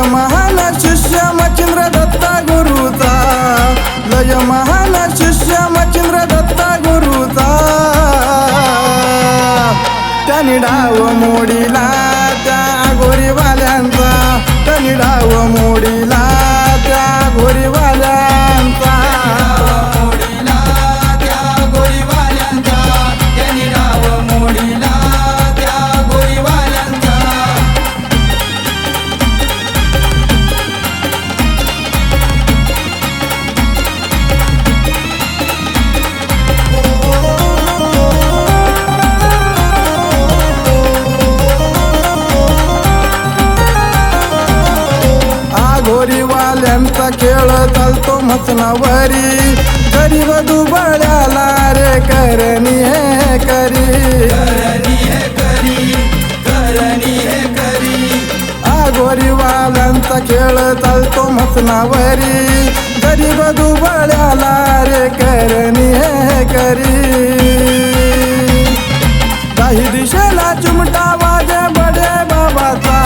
महान शिष्य मच्छिंद्र दत्ता गुरुचा, लय महान शिष्य मच्छिंद्र दत्ता गुरुचा. त्यांनी डाव मोडीला त्या गोरीवाल्यांचा, त्यांनी डाव मोडीला त्या गोरीवाल्यांचा. गोरीवाल्यांचा खेळ चालतो मसनावरी, गरीब दुबळ्याला रे करणी हे करी. गोरीवाल्यांचा खेळ चालतो मसनावरी, गरीब दुबळ्याला रे करणी हे करी. काही दिशेला चिमटा वाजे बडे बाबाचा,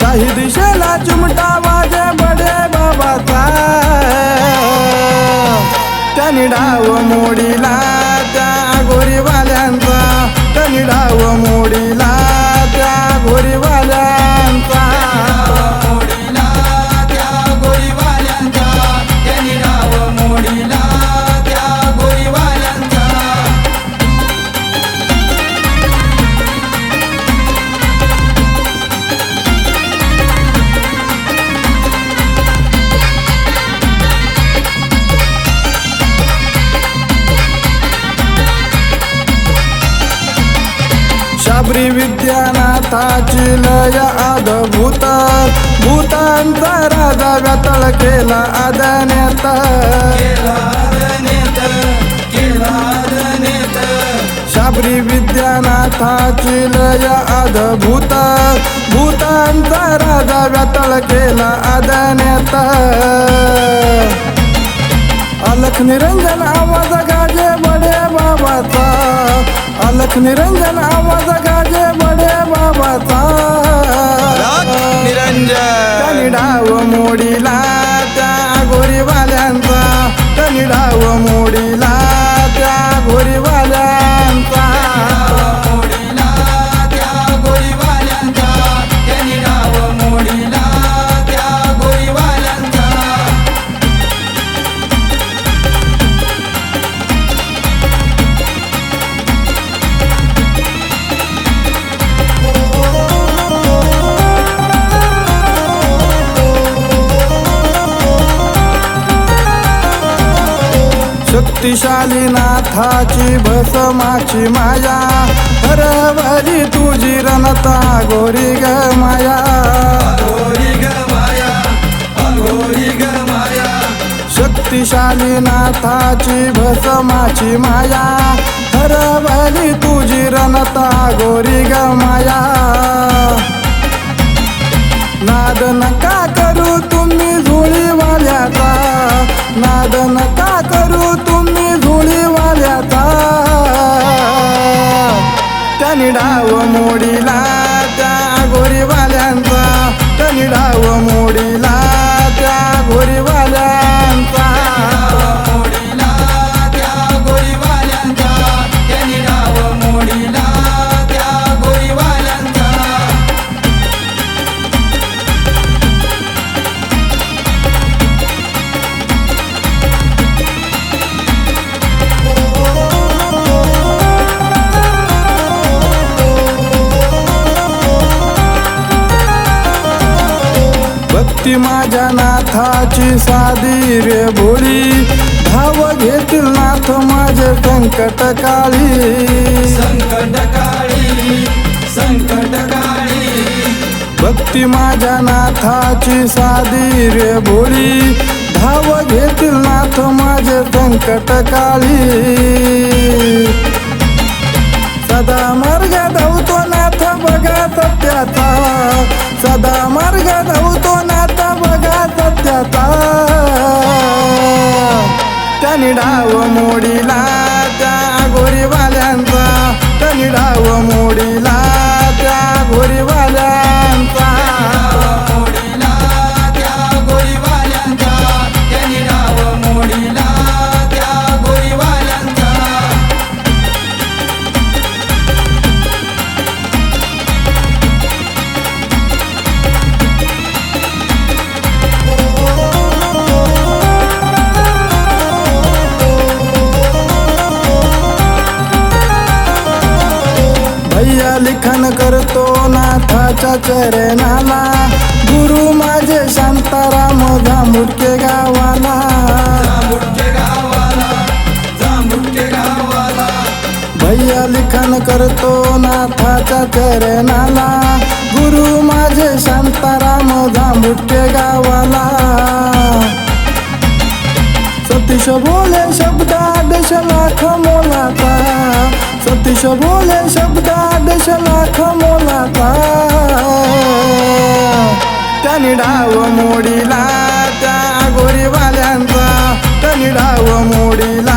काही दिशेला चिमटा वाजे बडे बाबाचा. त्यांनी डाव मोडीला त्या गोरीवाल्यांचा, त्यांनी डाव मोडीला त्या गोरीवाल्यांचा. शाबरी विद्यानाथाची लय अद्भुत, भूतांचा राजा व्यातळ केला आदनेत. शाबरी विद्यानाथाची लय अद्भुत, भूतांचा राजा व्यातळ केला आदनेत. अलख निरंजन आवाज गाजे बडे बाबाचा, अलख निरंजन आवाज गाजे बडे बाबाचा. त्यांनी डाव मोडीला त्या गोरीवाल्यांचा, त्यांनी डाव मोडीला त्या गोरीवाल्यांचा. शक्तिशाली नाथाची भस्माची माया, हरवली तुझी रणता गोरी ग माया. शक्तिशाली नाथाची भस्माची माया, हरवली तुझी रणता गोरी ग माया. नाद नका करू तुम्ही धुळीवाल्याचा, नाद नका करू तुम्ही धुळीवाल्याचा. त्यांनी डाव मोडीला त्या गोरीवाल्यांचा, त्यांनी डाव मोडीला त्या गोरीवाल्यांचा. भक्ती माझ्या नाथाची साधी रे भोळी, धाव घेतील नाथ माझे संकट काळी. भक्ती माझ्या नाथाची साधी रे भोळी, धाव घेतील नाथ माझे संकट काळी. सदा मार्ग धावतो नाथ बघा सत्याचा, सदा मार्ग धावतो नाथ बघा सत्याचा. त्यांनी डाव मोडीला त्या गोरीवाल्यांचा, त्यांनी डाव मोडीला त्या गोरीवाल्यांचा. करतो नाथाच्या चरणाला, गुरु माझे शांताराम जांभुटके गावाला. भैया लिखाण करतो नाथाच्या चरणाला, गुरु माझे शांताराम जांभुटके गावाला. सतीश बोले शब्द आदेश लाख मोलाचा, सतीश बोले शब्द आदेश लाख मोलाचा. त्याने डाव मोडीला त्या गोरीवाल्यांचा, त्याने डाव मोडीला